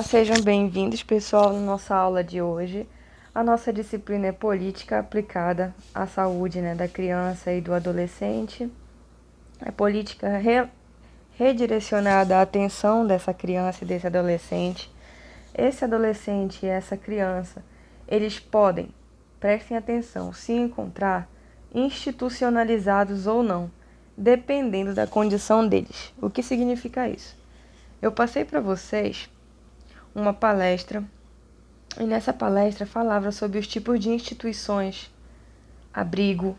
Sejam bem-vindos, pessoal, na nossa aula de hoje. A nossa disciplina é Política aplicada à saúde, da criança e do adolescente. É política redirecionada à atenção dessa criança e desse adolescente. Esse adolescente e essa criança, eles podem, prestem atenção, se encontrar institucionalizados ou não, dependendo da condição deles. O que significa isso? Eu passei para vocês uma palestra, e nessa palestra falava sobre os tipos de instituições, abrigo,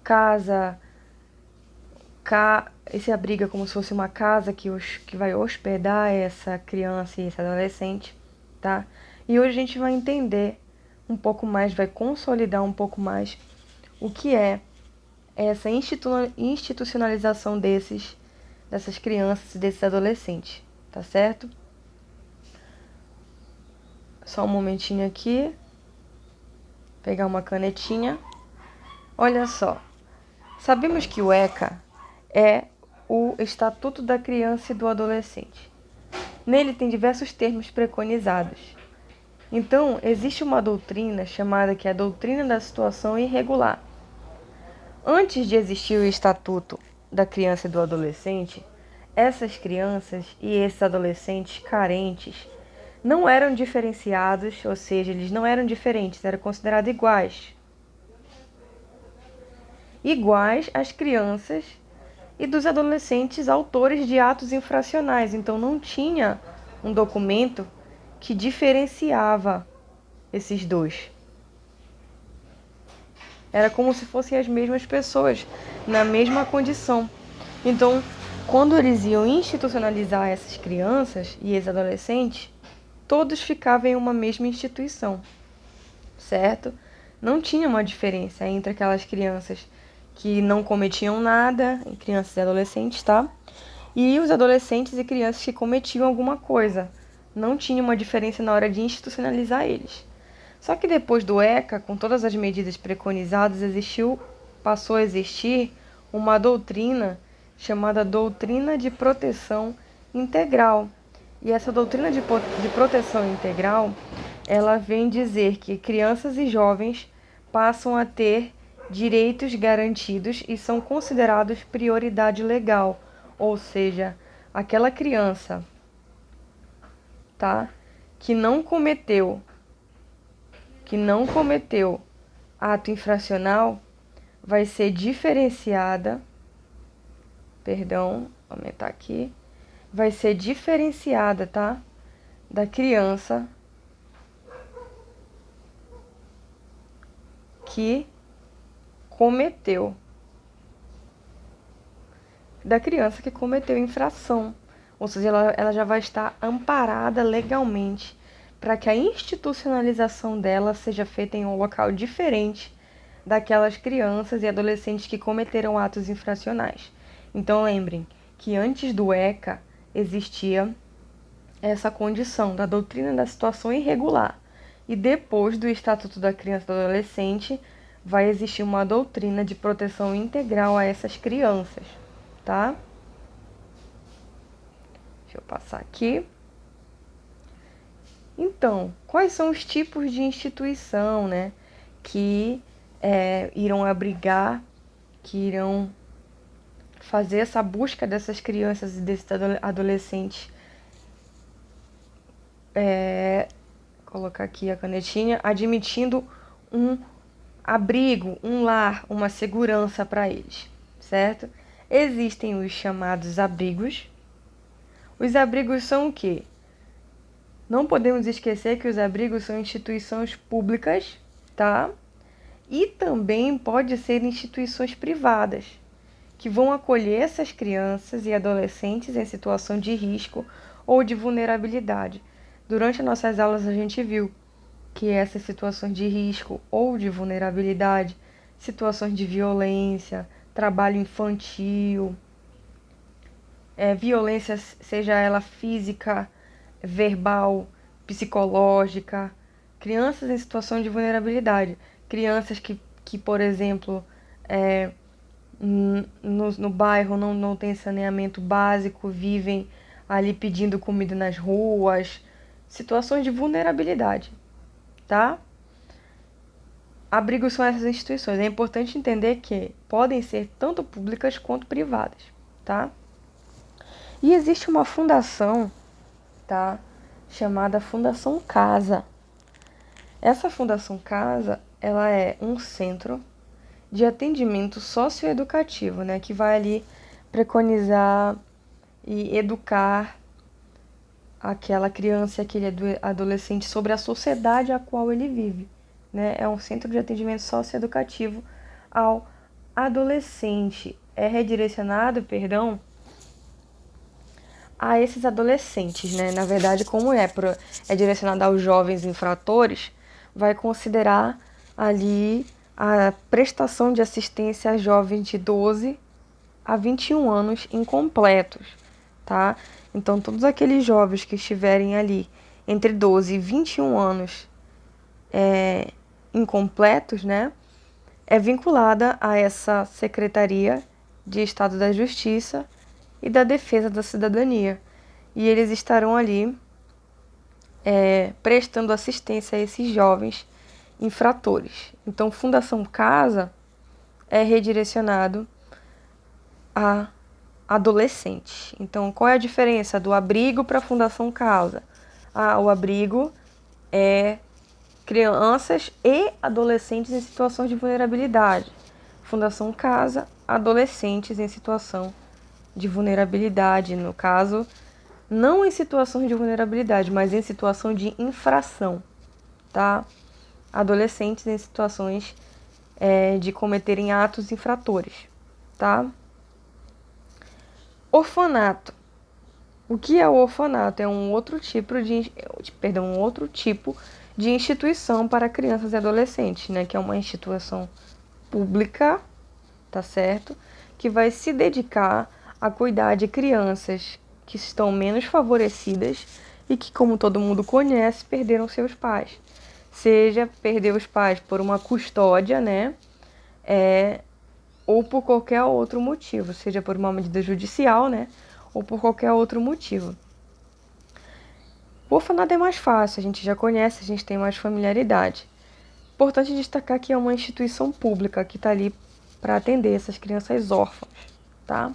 casa, esse abrigo é como se fosse uma casa que vai hospedar essa criança e esse adolescente, tá? E hoje a gente vai entender um pouco mais, vai consolidar um pouco mais o que é essa institucionalização dessas crianças e desses adolescentes, tá certo? Só um momentinho aqui. Pegar uma canetinha. Olha só. Sabemos que o ECA é o Estatuto da Criança e do Adolescente. Nele tem diversos termos preconizados. Então, existe uma doutrina chamada que é a doutrina da situação irregular. Antes de existir o Estatuto da Criança e do Adolescente, essas crianças e esses adolescentes carentes não eram diferenciados, ou seja, eles não eram diferentes, eram considerados iguais. Iguais às crianças e dos adolescentes autores de atos infracionais. Então não tinha um documento que diferenciava esses dois. Era como se fossem as mesmas pessoas, na mesma condição. Então, quando eles iam institucionalizar essas crianças e esses adolescentes, todos ficavam em uma mesma instituição, certo? Não tinha uma diferença entre aquelas crianças que não cometiam nada, crianças e adolescentes, tá? E os adolescentes e crianças que cometiam alguma coisa. Não tinha uma diferença na hora de institucionalizar eles. Só que depois do ECA, com todas as medidas preconizadas, passou a existir uma doutrina chamada Doutrina de Proteção Integral. E essa doutrina de proteção integral, ela vem dizer que crianças e jovens passam a ter direitos garantidos e são considerados prioridade legal. Ou seja, aquela criança, tá, que não cometeu ato infracional vai ser diferenciada, vou aumentar aqui, vai ser diferenciada, tá, da criança que cometeu infração. Ou seja, ela já vai estar amparada legalmente para que a institucionalização dela seja feita em um local diferente daquelas crianças e adolescentes que cometeram atos infracionais. Então lembrem que antes do ECA existia essa condição da doutrina da situação irregular. E depois do Estatuto da Criança e do Adolescente vai existir uma doutrina de proteção integral a essas crianças, tá? Deixa eu passar aqui. Então, quais são os tipos de instituição, que irão abrigar, que irão fazer essa busca dessas crianças e desses adolescentes? Colocar aqui a canetinha, admitindo um abrigo, um lar, uma segurança para eles, certo? Existem os chamados abrigos. Os abrigos são o quê? Não podemos esquecer que os abrigos são instituições públicas, tá? E também pode ser instituições privadas, que vão acolher essas crianças e adolescentes em situação de risco ou de vulnerabilidade. Durante as nossas aulas a gente viu que essas situações de risco ou de vulnerabilidade, situações de violência, trabalho infantil, violência, seja ela física, verbal, psicológica, crianças em situação de vulnerabilidade, crianças que por exemplo, no bairro não tem saneamento básico, vivem ali pedindo comida nas ruas, situações de vulnerabilidade, tá? Abrigos são essas instituições. É importante entender que podem ser tanto públicas quanto privadas, tá? E existe uma fundação, tá? Chamada Fundação Casa. Essa Fundação Casa, ela é um centro de atendimento socioeducativo, né? Que vai ali preconizar e educar aquela criança e aquele adolescente sobre a sociedade a qual ele vive, né? É um centro de atendimento socioeducativo ao adolescente. É redirecionado, a esses adolescentes, né? Na verdade, como é direcionado aos jovens infratores, vai considerar ali a prestação de assistência a jovens de 12 a 21 anos incompletos, tá? Então, todos aqueles jovens que estiverem ali entre 12 e 21 anos incompletos, né? É vinculada a essa Secretaria de Estado da Justiça e da Defesa da Cidadania. E eles estarão ali prestando assistência a esses jovens infratores. Então, Fundação Casa é redirecionado a adolescente. Então, qual é a diferença do abrigo para a Fundação Casa? O abrigo é crianças e adolescentes em situação de vulnerabilidade. Fundação Casa, adolescentes em situação de vulnerabilidade, no caso, não em situação de vulnerabilidade, mas em situação de infração, tá? Adolescentes em situações de cometerem atos infratores, tá? Orfanato. O que é o orfanato? É um outro tipo de instituição para crianças e adolescentes, né? Que é uma instituição pública, tá certo? Que vai se dedicar a cuidar de crianças que estão menos favorecidas e que, como todo mundo conhece, perderam seus pais. Seja perder os pais por uma custódia, né? Ou por qualquer outro motivo, seja por uma medida judicial, né? Ou por qualquer outro motivo. O orfanato é mais fácil, a gente já conhece, a gente tem mais familiaridade. Importante destacar que é uma instituição pública que está ali para atender essas crianças órfãs, tá?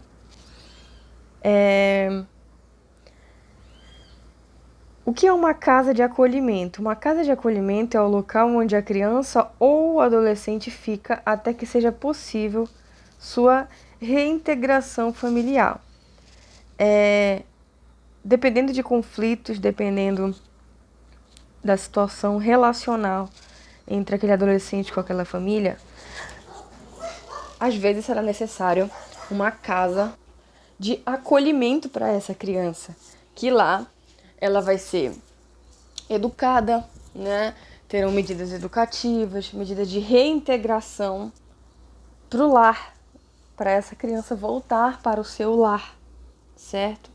O que é uma casa de acolhimento? Uma casa de acolhimento é o local onde a criança ou o adolescente fica até que seja possível sua reintegração familiar. Dependendo de conflitos, dependendo da situação relacional entre aquele adolescente com aquela família, às vezes será necessário uma casa de acolhimento para essa criança, que lá ela vai ser educada, né? Terão medidas educativas, medidas de reintegração para o lar, para essa criança voltar para o seu lar, certo?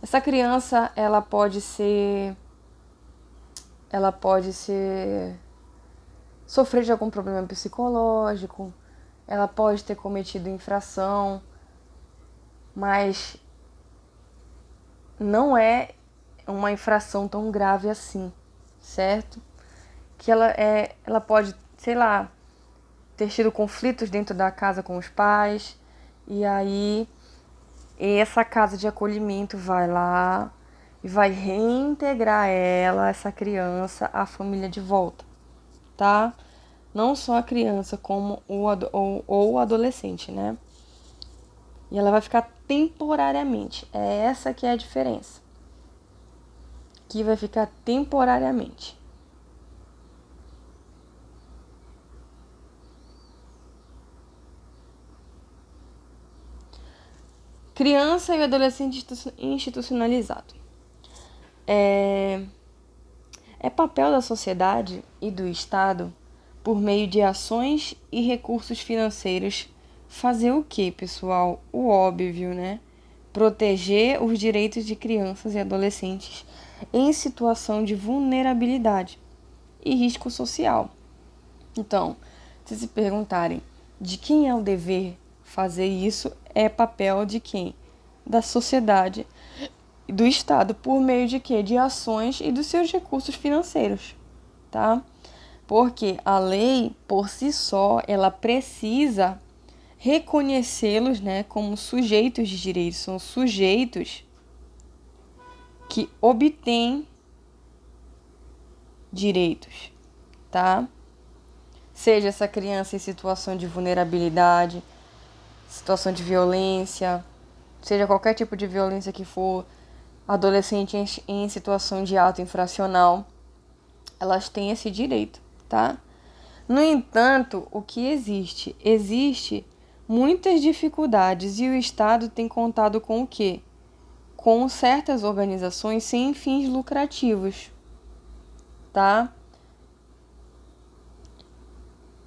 Essa criança, ela pode sofrer de algum problema psicológico, ela pode ter cometido infração, mas não é uma infração tão grave assim, certo? Que ela pode, sei lá, ter tido conflitos dentro da casa com os pais, e aí essa casa de acolhimento vai lá e vai reintegrar essa criança, à família de volta, tá? Não só a criança, como o adolescente, né? E ela vai ficar temporariamente. É essa que é a diferença. Que vai ficar temporariamente. Criança e adolescente institucionalizado. É papel da sociedade e do Estado, por meio de ações e recursos financeiros, fazer o quê, pessoal? O óbvio, né? Proteger os direitos de crianças e adolescentes em situação de vulnerabilidade e risco social. Então, se perguntarem de quem é o dever fazer isso, é papel de quem? Da sociedade do Estado por meio de quê? De ações e dos seus recursos financeiros, tá? Porque a lei, por si só, ela precisa reconhecê-los, né, como sujeitos de direitos. São sujeitos que obtêm direitos, tá? Seja essa criança em situação de vulnerabilidade, situação de violência, seja qualquer tipo de violência que for, adolescente em situação de ato infracional, elas têm esse direito, tá? No entanto, o que existe? Existe muitas dificuldades e o Estado tem contado com o quê? Com certas organizações sem fins lucrativos, tá?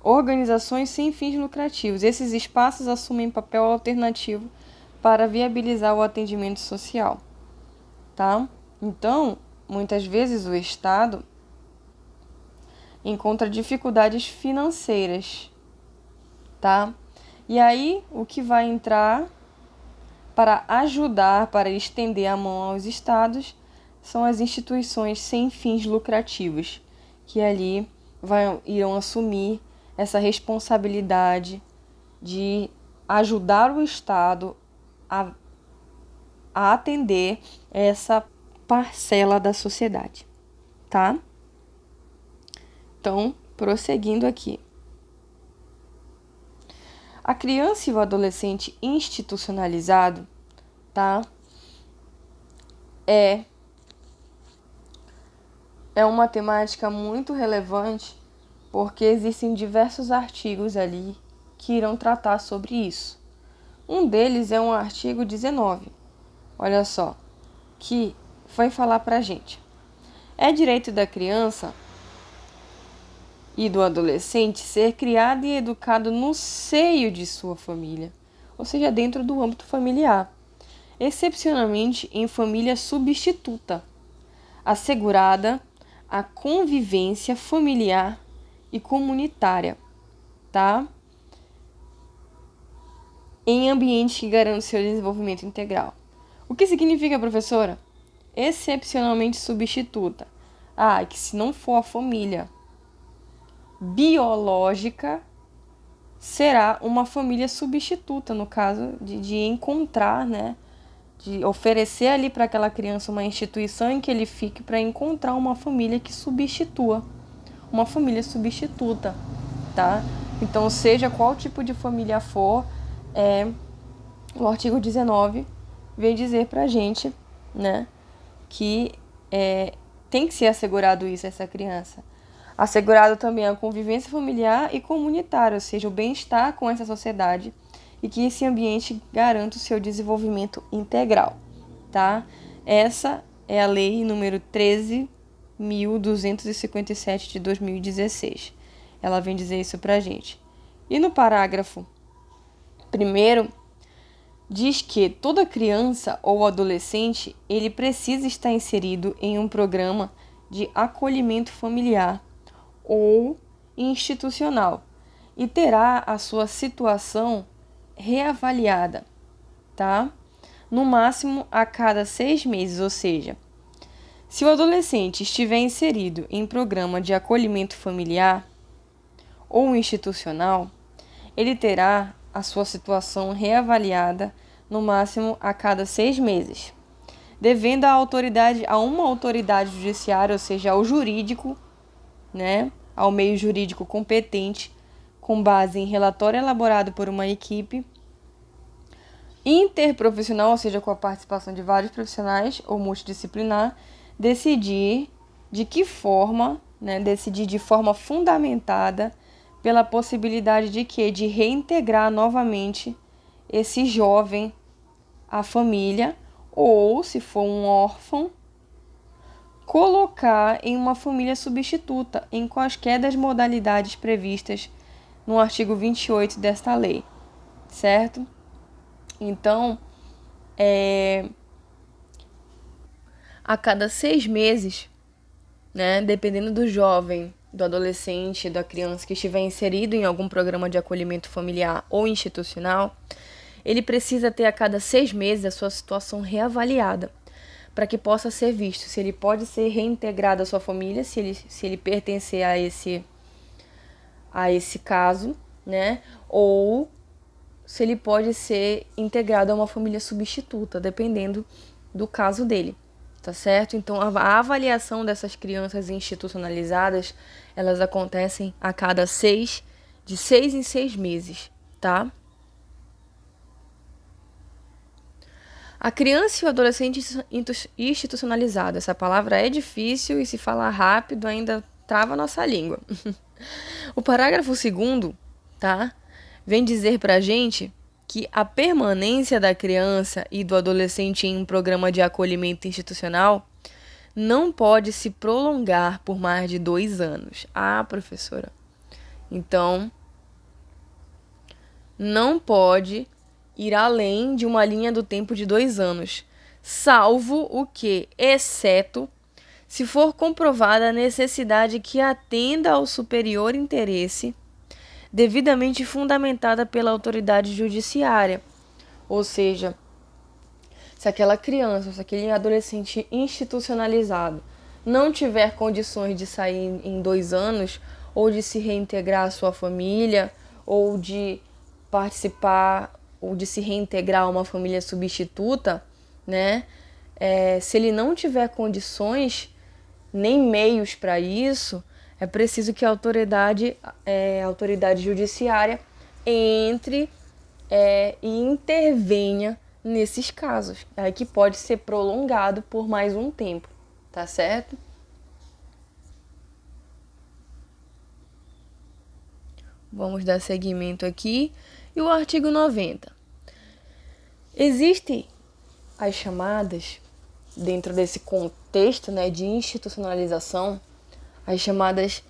Organizações sem fins lucrativos. Esses espaços assumem papel alternativo para viabilizar o atendimento social, tá? Então, muitas vezes o Estado encontra dificuldades financeiras, tá? E aí, o que vai entrar para ajudar, para estender a mão aos estados, são as instituições sem fins lucrativos, que ali irão assumir essa responsabilidade de ajudar o Estado a atender essa parcela da sociedade, tá? Então, prosseguindo aqui. A criança e o adolescente institucionalizado, tá? É uma temática muito relevante, porque existem diversos artigos ali que irão tratar sobre isso. Um deles é um artigo 19, olha só, que vai falar pra gente. É direito da criança e do adolescente ser criado e educado no seio de sua família, ou seja, dentro do âmbito familiar, excepcionalmente em família substituta, assegurada a convivência familiar e comunitária, tá? Em ambiente que garante seu desenvolvimento integral. O que significa, professora? Excepcionalmente substituta. Que se não for a família biológica, será uma família substituta, no caso de encontrar, né? De oferecer ali para aquela criança uma instituição em que ele fique para encontrar uma família que substitua, uma família substituta, tá? Então, seja qual tipo de família for, o artigo 19 vem dizer pra gente, né, que tem que ser assegurado isso a essa criança. Assegurado também a convivência familiar e comunitária, ou seja, o bem-estar com essa sociedade e que esse ambiente garanta o seu desenvolvimento integral, tá? Essa é a lei número 13.257 de 2016. Ela vem dizer isso pra gente. E no parágrafo 1º, diz que toda criança ou adolescente, ele precisa estar inserido em um programa de acolhimento familiar ou institucional e terá a sua situação reavaliada, tá? No máximo a cada 6 meses, ou seja, se o adolescente estiver inserido em programa de acolhimento familiar ou institucional, ele terá a sua situação reavaliada no máximo a cada 6 meses, devendo a uma autoridade judiciária, ou seja, ao jurídico, né, ao meio jurídico competente, com base em relatório elaborado por uma equipe interprofissional, ou seja, com a participação de vários profissionais ou multidisciplinar, decidir de forma fundamentada pela possibilidade de reintegrar novamente esse jovem à família, ou, se for um órfão, colocar em uma família substituta, em quaisquer das modalidades previstas no artigo 28 desta lei, certo? Então, a cada 6 meses, né, dependendo do jovem, do adolescente, da criança que estiver inserido em algum programa de acolhimento familiar ou institucional, ele precisa ter a cada 6 meses a sua situação reavaliada, para que possa ser visto se ele pode ser reintegrado à sua família, se ele pertencer a esse caso, né? Ou se ele pode ser integrado a uma família substituta, dependendo do caso dele, tá certo? Então, a avaliação dessas crianças institucionalizadas, elas acontecem a cada de 6 em 6 meses, tá? A criança e o adolescente institucionalizado. Essa palavra é difícil e se falar rápido ainda trava a nossa língua. O parágrafo 2º, tá? Vem dizer pra gente que a permanência da criança e do adolescente em um programa de acolhimento institucional não pode se prolongar por mais de 2 anos. Ah, professora. Então, não pode ir além de uma linha do tempo de 2 anos, salvo o que, exceto se for comprovada a necessidade que atenda ao superior interesse devidamente fundamentada pela autoridade judiciária. Ou seja, se aquela criança, se aquele adolescente institucionalizado não tiver condições de sair em 2 anos, ou de se reintegrar à sua família, ou de participar, ou de se reintegrar a uma família substituta, né? Se ele não tiver condições, nem meios para isso, é preciso que a autoridade judiciária entre e intervenha nesses casos, que pode ser prolongado por mais um tempo, tá certo? Vamos dar seguimento aqui. E o artigo 90. Existem as chamadas, dentro desse contexto, né, de institucionalização, as chamadas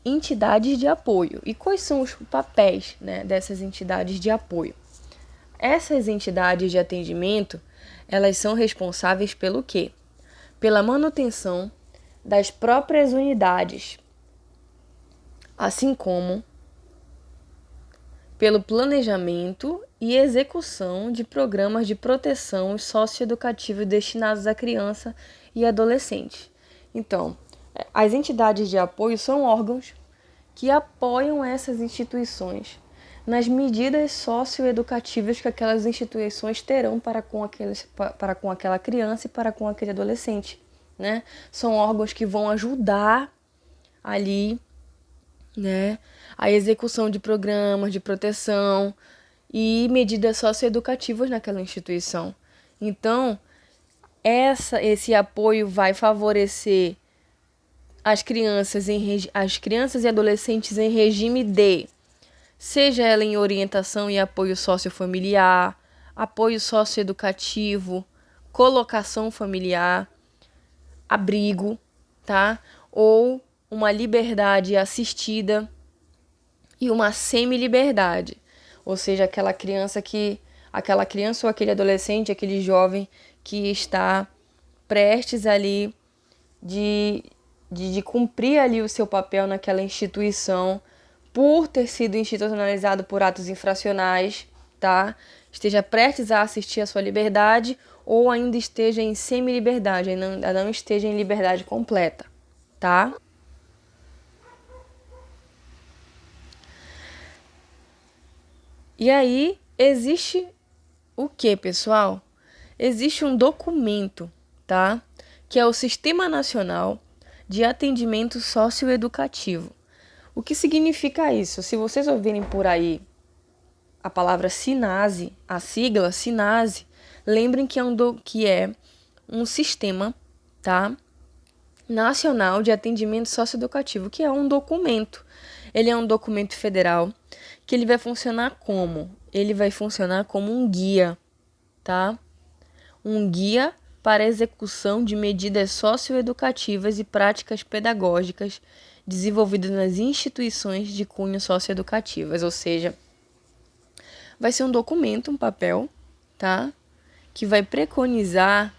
entidades de apoio. E quais são os papéis, né, dessas entidades de apoio? Essas entidades de atendimento, elas são responsáveis pelo quê? Pela manutenção das próprias unidades, assim como pelo planejamento e execução de programas de proteção socioeducativa destinados à criança e adolescente. Então, as entidades de apoio são órgãos que apoiam essas instituições nas medidas socioeducativas que aquelas instituições terão para com aquela criança e para com aquele adolescente, né? São órgãos que vão ajudar ali, né, a execução de programas de proteção e medidas socioeducativas naquela instituição. Então, esse apoio vai favorecer as crianças e adolescentes em regime de, seja ela em orientação e apoio sociofamiliar, apoio socioeducativo, colocação familiar, abrigo, tá? Ou uma liberdade assistida e uma semi-liberdade. Ou seja, aquela criança ou aquele adolescente, aquele jovem que está prestes ali de cumprir ali o seu papel naquela instituição por ter sido institucionalizado por atos infracionais, tá? Esteja prestes a assistir à sua liberdade ou ainda esteja em semi-liberdade, ainda não esteja em liberdade completa, tá? E aí, existe o que, pessoal? Existe um documento, tá? Que é o Sistema Nacional de Atendimento Socioeducativo. O que significa isso? Se vocês ouvirem por aí a palavra SINASE, a sigla SINASE, lembrem que é um sistema, tá? Nacional de Atendimento Socioeducativo, que é um documento. Ele é um documento federal que ele vai funcionar como? Ele vai funcionar como um guia, tá? Um guia para a execução de medidas socioeducativas e práticas pedagógicas desenvolvidas nas instituições de cunho socioeducativas, ou seja, vai ser um documento, um papel, tá? Que vai preconizar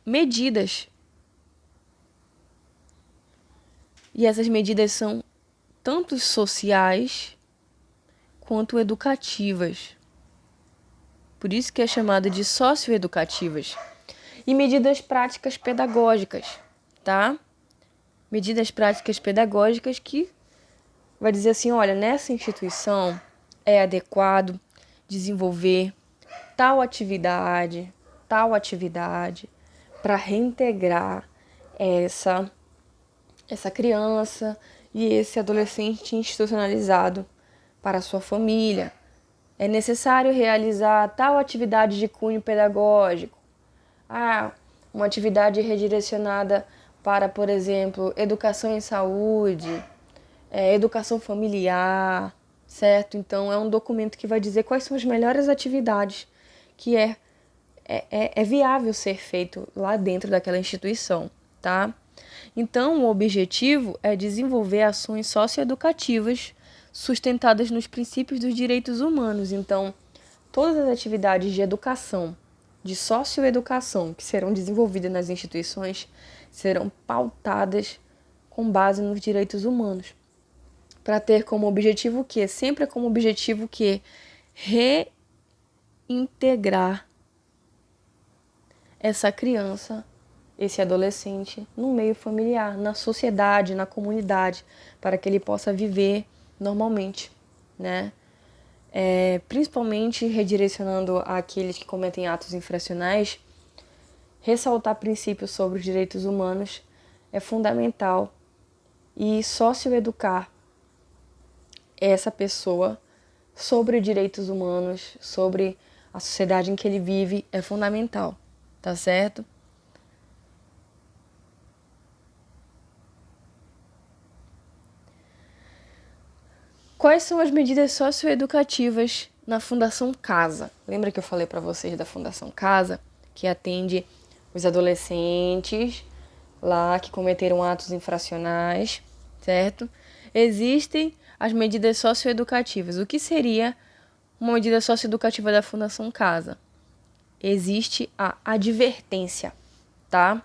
medidas. E essas medidas são tanto sociais quanto educativas. Por isso que é chamada de socioeducativas. E medidas práticas pedagógicas, tá? Medidas práticas pedagógicas que vai dizer assim, olha, nessa instituição é adequado desenvolver tal atividade para reintegrar essa criança e esse adolescente institucionalizado para a sua família. É necessário realizar tal atividade de cunho pedagógico. Uma atividade redirecionada para, por exemplo, educação em saúde, educação familiar, certo? Então, é um documento que vai dizer quais são as melhores atividades que é viável ser feito lá dentro daquela instituição, tá? Então, o objetivo é desenvolver ações socioeducativas sustentadas nos princípios dos direitos humanos. Então, todas as atividades de educação, de socioeducação que serão desenvolvidas nas instituições serão pautadas com base nos direitos humanos, para ter como objetivo o quê? Sempre como objetivo o quê? Reintegrar essa criança, esse adolescente, no meio familiar, na sociedade, na comunidade, para que ele possa viver normalmente, né? Principalmente redirecionando àqueles que cometem atos infracionais, ressaltar princípios sobre os direitos humanos é fundamental e socioeducar essa pessoa sobre direitos humanos, sobre a sociedade em que ele vive é fundamental, tá certo? Quais são as medidas socioeducativas na Fundação Casa? Lembra que eu falei para vocês da Fundação Casa, que atende os adolescentes lá que cometeram atos infracionais, certo? Existem as medidas socioeducativas. O que seria uma medida socioeducativa da Fundação Casa? Existe a advertência, tá?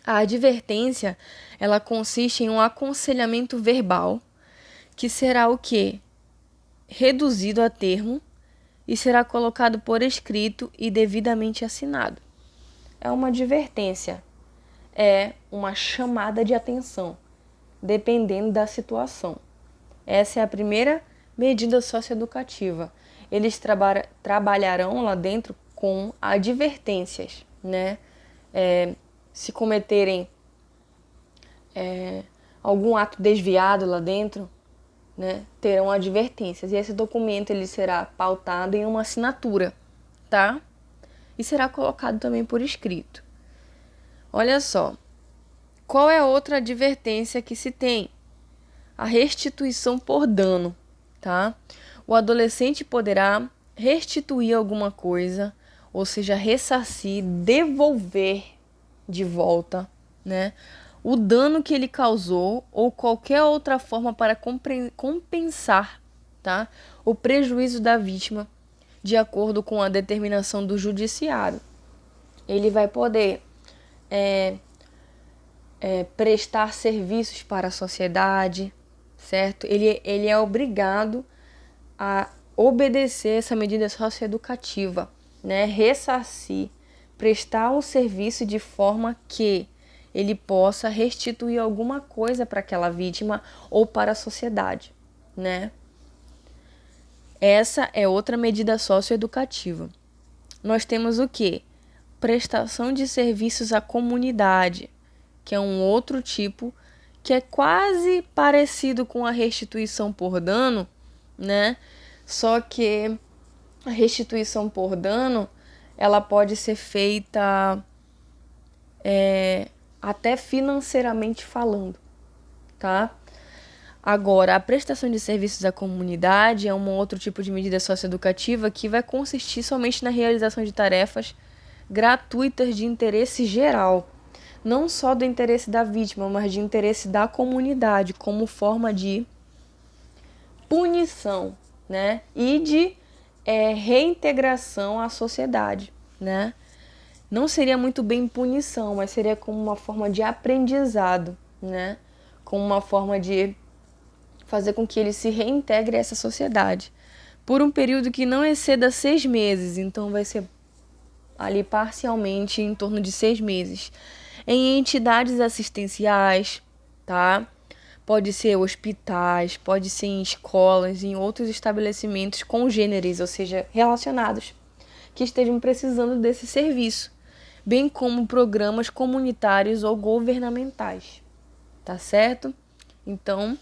A advertência, ela consiste em um aconselhamento verbal que será o quê? Reduzido a termo e será colocado por escrito e devidamente assinado. É uma advertência, é uma chamada de atenção, dependendo da situação. Essa é a primeira medida socioeducativa. Eles trabalharão lá dentro com advertências, né? Se cometerem algum ato desviado lá dentro, né, terão advertências. E esse documento ele será pautado em uma assinatura, tá? E será colocado também por escrito. Olha só, qual é a outra advertência que se tem? A restituição por dano, tá? O adolescente poderá restituir alguma coisa, ou seja, ressarcir, devolver de volta, né, o dano que ele causou ou qualquer outra forma para compensar, tá, o prejuízo da vítima, de acordo com a determinação do judiciário. Ele vai poder prestar serviços para a sociedade, certo? Ele é obrigado a obedecer essa medida socioeducativa, né? Ressarcir, prestar um serviço de forma que ele possa restituir alguma coisa para aquela vítima ou para a sociedade, né? Essa é outra medida socioeducativa. Nós temos o quê? Prestação de serviços à comunidade, que é um outro tipo que é quase parecido com a restituição por dano, né? Só que a restituição por dano, ela pode ser feita até financeiramente falando, tá? Agora, a prestação de serviços à comunidade é um outro tipo de medida socioeducativa que vai consistir somente na realização de tarefas gratuitas de interesse geral, não só do interesse da vítima, mas de interesse da comunidade, como forma de punição, né? E de reintegração à sociedade, né? Não seria muito bem punição, mas seria como uma forma de aprendizado, né? Como uma forma de fazer com que ele se reintegre a essa sociedade por um período que não exceda 6 meses. Então vai ser ali parcialmente em torno de 6 meses. Em entidades assistenciais, tá? Pode ser hospitais, pode ser em escolas, em outros estabelecimentos congêneres, ou seja, relacionados, que estejam precisando desse serviço, bem como programas comunitários ou governamentais, tá certo? Então,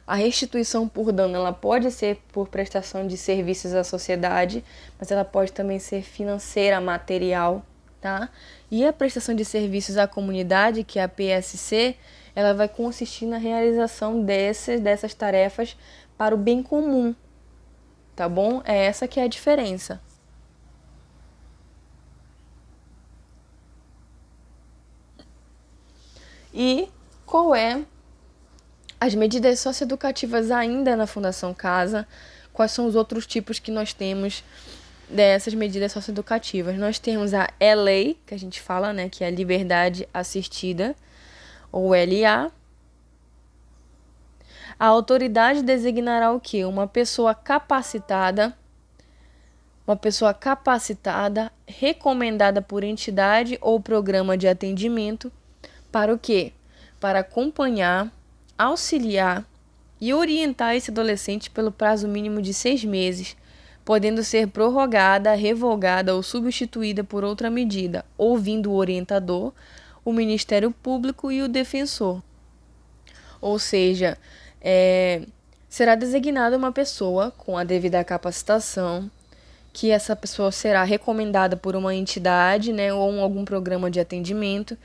a restituição por dano, ela pode ser por prestação de serviços à sociedade, mas ela pode também ser financeira, material, tá? E a prestação de serviços à comunidade, que é a PSC, ela vai consistir na realização dessas tarefas para o bem comum, tá bom? É essa que é a diferença. E qual é as medidas socioeducativas ainda na Fundação Casa? Quais são os outros tipos que nós temos dessas medidas socioeducativas? Nós temos a LA, que a gente fala, né, que é a Liberdade Assistida, ou LA. A autoridade designará o quê? Uma pessoa capacitada, recomendada por entidade ou programa de atendimento, para o quê? Para acompanhar, auxiliar e orientar esse adolescente pelo prazo mínimo de 6 meses, podendo ser prorrogada, revogada ou substituída por outra medida, ouvindo o orientador, o Ministério Público e o defensor. Ou seja, será designada uma pessoa com a devida capacitação, que essa pessoa será recomendada por uma entidade, né, ou algum programa de atendimento.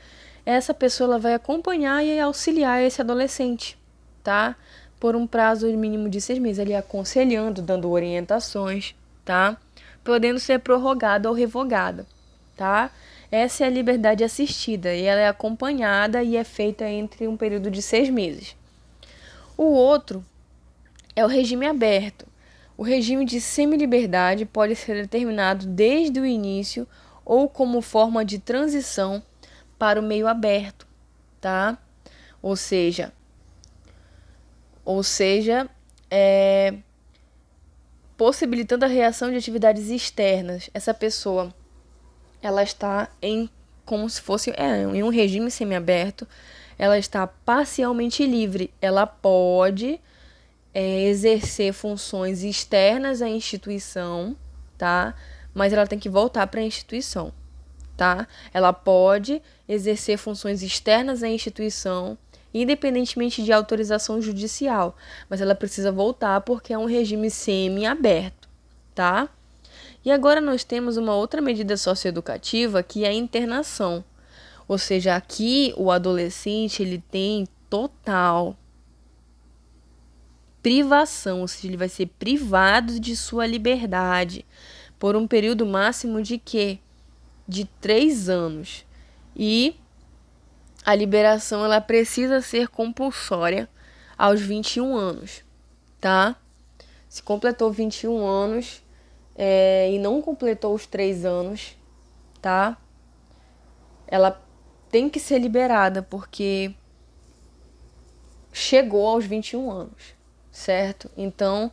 Essa pessoa ela vai acompanhar e auxiliar esse adolescente, tá? Por um prazo mínimo de 6 meses, ele aconselhando, dando orientações, tá? Podendo ser prorrogada ou revogada, tá? Essa é a liberdade assistida e ela é acompanhada e é feita entre um período de 6 meses. O outro é o regime aberto. O regime de semiliberdade pode ser determinado desde o início ou como forma de transição para o meio aberto, tá? Ou seja, possibilitando a reação de atividades externas. Essa pessoa, ela está como se fosse em um regime semiaberto, ela está parcialmente livre. Ela pode exercer funções externas à instituição, tá? Mas ela tem que voltar para a instituição, tá? Ela pode exercer funções externas à instituição, independentemente de autorização judicial, mas ela precisa voltar porque é um regime semi-aberto, tá? E agora nós temos uma outra medida socioeducativa que é a internação. Ou seja, aqui o adolescente ele tem total privação, ou seja, ele vai ser privado de sua liberdade por um período máximo de quê? De 3 anos. E a liberação ela precisa ser compulsória aos 21 anos, tá? Se completou 21 anos e não completou os 3 anos, tá? Ela tem que ser liberada porque chegou aos 21 anos, certo? Então,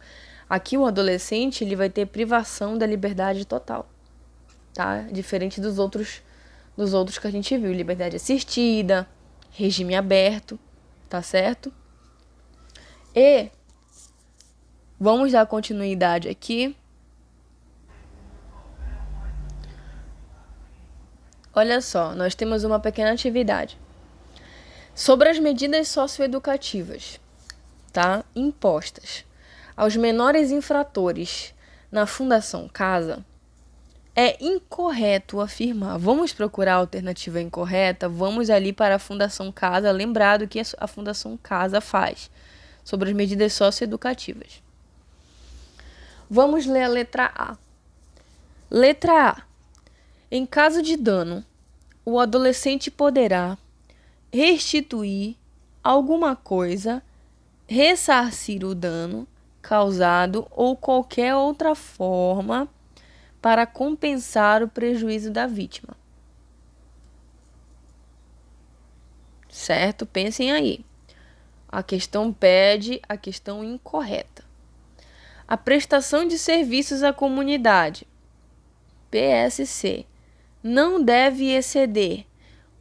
aqui o adolescente ele vai ter privação da liberdade total, tá? Diferente dos outros que a gente viu, liberdade assistida, regime aberto, tá certo? E vamos dar continuidade aqui. Olha só, nós temos uma pequena atividade sobre as medidas socioeducativas, tá? Impostas aos menores infratores na Fundação Casa. É incorreto afirmar. Vamos procurar a alternativa incorreta? Vamos ali para a Fundação Casa, lembrado que a Fundação Casa faz sobre as medidas socioeducativas. Vamos ler a letra A. Letra A. Em caso de dano, o adolescente poderá restituir alguma coisa, ressarcir o dano causado ou qualquer outra forma para compensar o prejuízo da vítima. Certo? Pensem aí. A questão pede a questão incorreta. A prestação de serviços à comunidade. PSC não deve exceder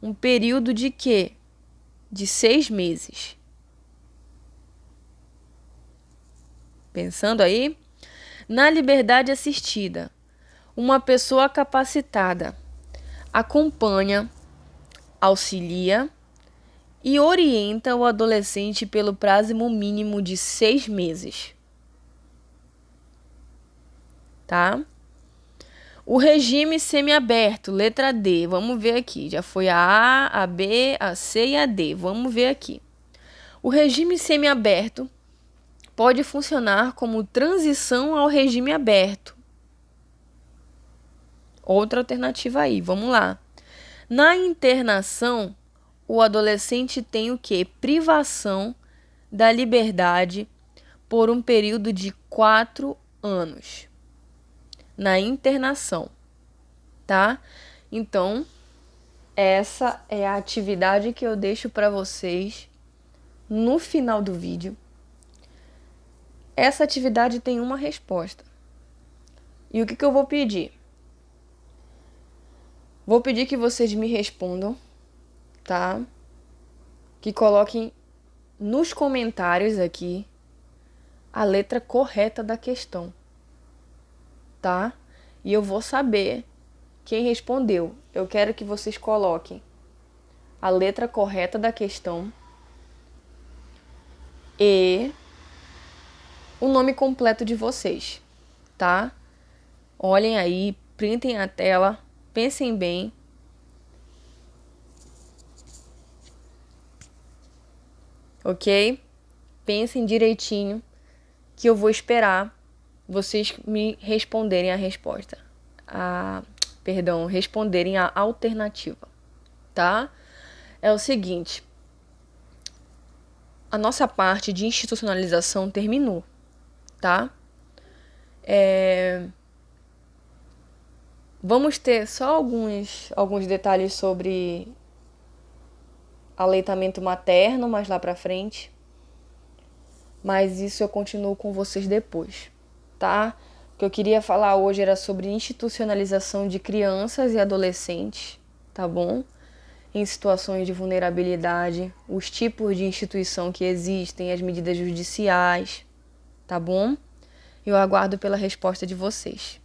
um período de quê? De 6 meses. Pensando aí? Na liberdade assistida, uma pessoa capacitada acompanha, auxilia e orienta o adolescente pelo prazo mínimo de 6 meses. Tá? O regime semiaberto, letra D, vamos ver aqui. Já foi a A, a B, a C e a D. Vamos ver aqui. O regime semiaberto pode funcionar como transição ao regime aberto. Outra alternativa aí, vamos lá. Na internação, o adolescente tem o quê? Privação da liberdade por um período de 4 anos. Na internação, tá? Então, essa é a atividade que eu deixo para vocês no final do vídeo. Essa atividade tem uma resposta. E o que eu vou pedir? Vou pedir que vocês me respondam, tá? Que coloquem nos comentários aqui a letra correta da questão, tá? E eu vou saber quem respondeu. Eu quero que vocês coloquem a letra correta da questão e o nome completo de vocês, tá? Olhem aí, printem a tela, pensem bem. Ok? Pensem direitinho que eu vou esperar vocês me responderem a resposta. Responderem a alternativa, tá? É o seguinte, a nossa parte de institucionalização terminou, tá? Vamos ter só alguns detalhes sobre aleitamento materno mais lá pra frente, mas isso eu continuo com vocês depois, tá? O que eu queria falar hoje era sobre institucionalização de crianças e adolescentes, tá bom? Em situações de vulnerabilidade, os tipos de instituição que existem, as medidas judiciais, tá bom? Eu aguardo pela resposta de vocês.